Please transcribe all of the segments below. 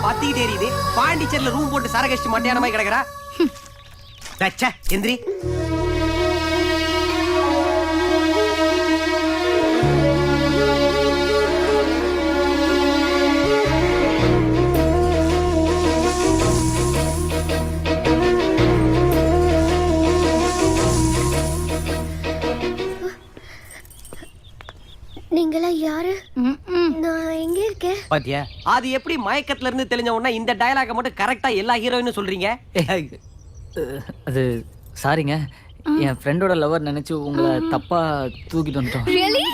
பத்திக்கிட்டே எரியுது. பாண்டிச்சேரியில ரூம் போட்டு சரகஷ்டி மட்டையான மாதிரி கிடக்குறா. எந்திரி. நீங்களா யாரு? நான் எங்க இருக்கேன்? பாத்தியா, அது எப்படி மயக்கத்துல இருந்து தெரிஞ்ச உடனே இந்த டயலாக மட்டும் கரெக்டா எல்லா ஹீரோயினும் சொல்றீங்க? அது சாரிங்க, என் ஃப்ரெண்டோட லவர் நினைச்சு உங்களை தப்பா தூக்கிட்டு வந்துட்டோம். ரியலி?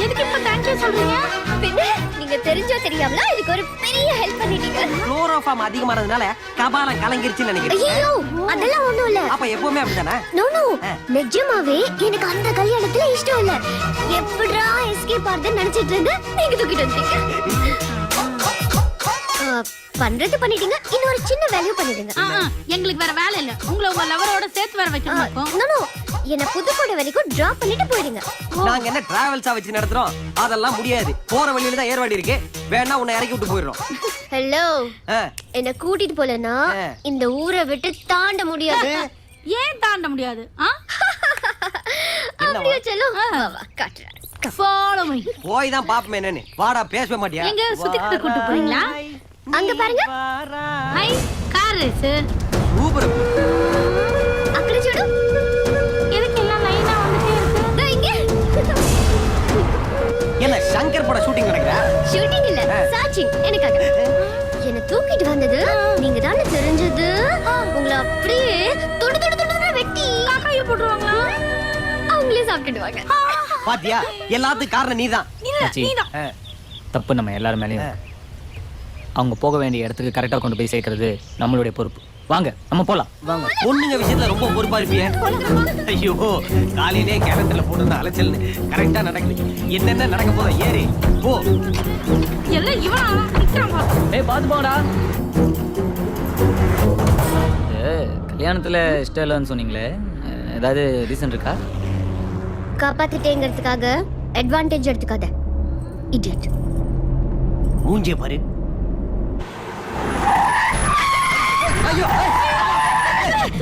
எதுக்கு இப்ப தேங்க் யூ சொல்றீங்க? பின்ன நீங்க தெரிஞ்சோ தெரியாமல இதுக்கு ஒரு பெரிய ஹெல்ப் பண்ணிட்டீங்க. குளோரோஃபார்ம் அதிகமானதுனால கபாலம் கலங்கிருச்சுன்னு நினைக்கிறேன். ஐயோ, அதெல்லாம் ஒண்ணும் இல்ல. அப்ப எப்பவுமே அப்படிதானே? நோ நோ, நிஜமாவே எனக்கு அந்த கல்யாணத்துல இஷ்டம் இல்ல. எப்படிடா எஸ்கேப் ஆறதுன்னு நினைச்சிட்டு இருந்த, நீங்க தூக்கிட்டு வந்தீங்க. பண்றது பண்ணிட்டீங்க, இன்னொரு சின்ன வேல்யூ பண்ணிடுங்க. எங்களுக்கு வேற வேலை இல்ல, உங்களை உங்க லவரோட சேர்த்து வர வைக்கணும். நோ நோ, என்ன புதுக்கோட்டை வரைக்கும் டிராப் பண்ணிட்டு போயிடுங்க. நாங்க என்ன டிராவல்ஸா வச்சு நடத்துறோம்? அதெல்லாம் முடியாது. போற வழியில தான் ஏர்வாடி இருக்கு, வேணா உன்னை இறக்கி விட்டு போயிடுறோம். ஹலோ, என்ன கூட்டிட்டு போலனா இந்த ஊரை விட்டு தாண்ட முடியாது. ஏன் தாண்ட முடியாது? அப்படியே செல்லும். வா காட்டுறேன். Follow me. போய் தான் பாப்பமே என்னன்னு. வாடா, பேசவே மாட்டியா? எங்க சுத்திக்கிட்டு கூட்டி போறீங்களா? அங்க பாருங்க. High, car race. சூப்பர். அக்கட చూడు. எதுக்கு எல்லாம் லைனா வந்துட்டே இருக்கு? இங்க. என்ன சங்கர் பட ஷூட்டிங் நடக்குதா? ஷூட்டிங் இல்ல, சாச்சிங். எனக்காக. என்ன தூக்கிட்டு வந்தது நீங்க தான தெரிஞ்சது. உங்களை அப்படியே தொடு தொடு தொடு வெட்டி காக்காயை போட்டுருவாங்களா? அவங்களே சாப்பிட்டுடுவாங்க. பாத்தியா, எல்லாத்துக்கும் காரணம் நீதான். நீதான். தப்பு நம்ம எல்லாரும் மேலயும். அவங்க போக வேண்டிய இடத்துக்கு கரெக்டா கொண்டு போய் சேர்க்கறது நம்மளுடைய பொறுப்பு. வாங்க, நம்ம போலாம். வாங்க. பொண்ணுங்க விஷயத்துல ரொம்ப பொறுப்பா இருப்பிய. ஐயோ, காலையிலே கேலண்டர்ல போட்டு அலைச்சல் கரெக்டா நடக்குது. என்னென்ன நடக்க போதோ ஏறி போ. எல்லாம் இவனா நிக்கறான் பா. ஏய், பாத்து போடா. கல்யாணத்துல இஷ்டம் இல்லைன்னு சொன்னீங்களே, ஏதாவது ரீசன் இருக்கா? காப்பாத்திட்டேங்கிறதுக்காக அட்வான்டேஜ் எடுத்துக்காத. இடியட். மூஞ்சிய பாரு. ஐயோ,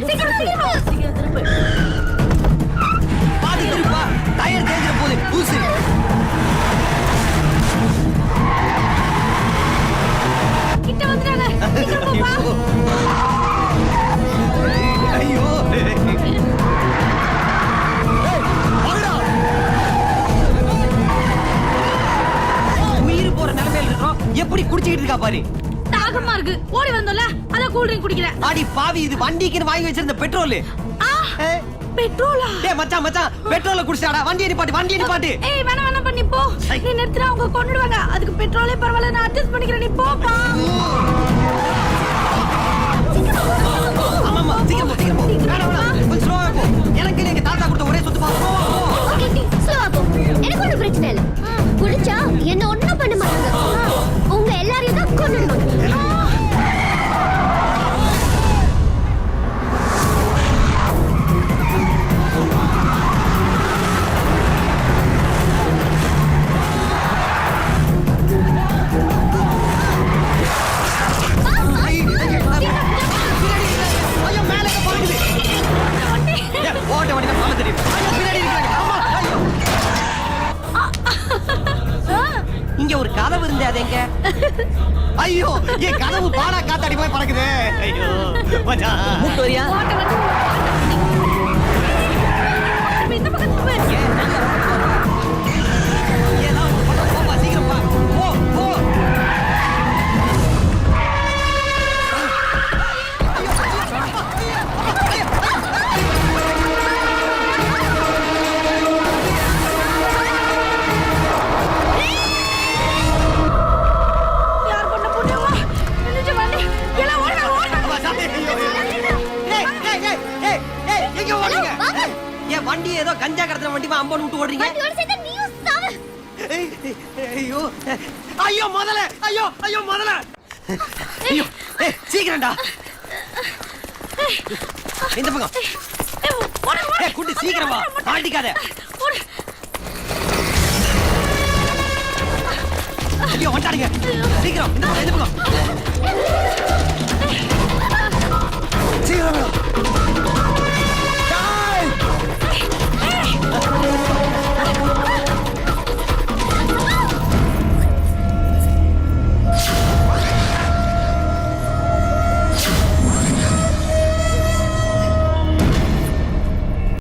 சீக்கிரம் திரும்ப. பாதி திருப்பா. டயர் தேஞ்சிர போகுது. ஊசு. கிட்ட வந்துறாங்க. சீக்கிரம் போ. ஐயோ. உயிர் போற நிலைமையில இருக்கோம். எப்படி குடிச்சிட்டு இருக்கா பாரு. தாகமா இருக்கு, ஓடி வந்தோம்ல, அத கூல் ட்ரிங்க் குடிக்கிறேன். அடி பாவி, இது வண்டிக்குன்னு வாங்கி வச்சிருந்த பெட்ரோல். பெட்ரோலா? டேய் மச்சான், பெட்ரோல குடிச்சாடா. வண்டியை நிப்பாட்டு. ஏய், வேணாம் பண்ணி போ. நீ நிறுத்துறா, அவங்க கொன்னுடுவாங்க. அதுக்கு பெட்ரோலே பரவாயில்ல, நான் அட்ஜஸ்ட் பண்ணிக்கிறேன். நீ போப்பா. ஆமாமா, சீக்கிரம் போ. கொஞ்சம் ஸ்லோவா போ. எனக்கு எங்க தாத்தா கொடுத்த ஒரே சொத்து போ. ஓகே, ஸ்லோவா போ. எனக்கு ஒன்றும் பிரச்சனை இல்லை. குடிச்சா என்ன ஒண்ணும் பண்ண மாட்டாங்க. உங்க எல்லாரையும் தான் கொன்னுடுவாங்க. இங்க ஒரு கதவு இருந்தே, அது எங்க? ஐயோ, என் கதவு பாடா காத்தாடி போய் பறக்குது. ஐயோ மச்சான், மூட்டு வரியா? இந்த பக்கத்துல போய். ஏதோ ஒரு பக்கம் போப்பா, சீக்கிரம் போ. போ. யார் பண்ண புண்ணியமா? நினைச்ச வண்டி எல்லாம் ஓடுங்க. எங்க ஓடுறீங்க? என் வண்டி ஏதோ கஞ்சா கடத்துற வண்டி அம்பன் விட்டு ஓடுறீங்க. வண்டியோட சேர்த்து நீயும் சாவு. ஐயோ ஐயோ முதல்ல. ஐயோ, சீக்கிரம்டா. இந்த பக்கம். குட்டி சீக்கிரம் வா, மாட்டிக்காத. ஐயோ வந்துட்டானுங்க சீக்கிரம் இந்த பக்கம்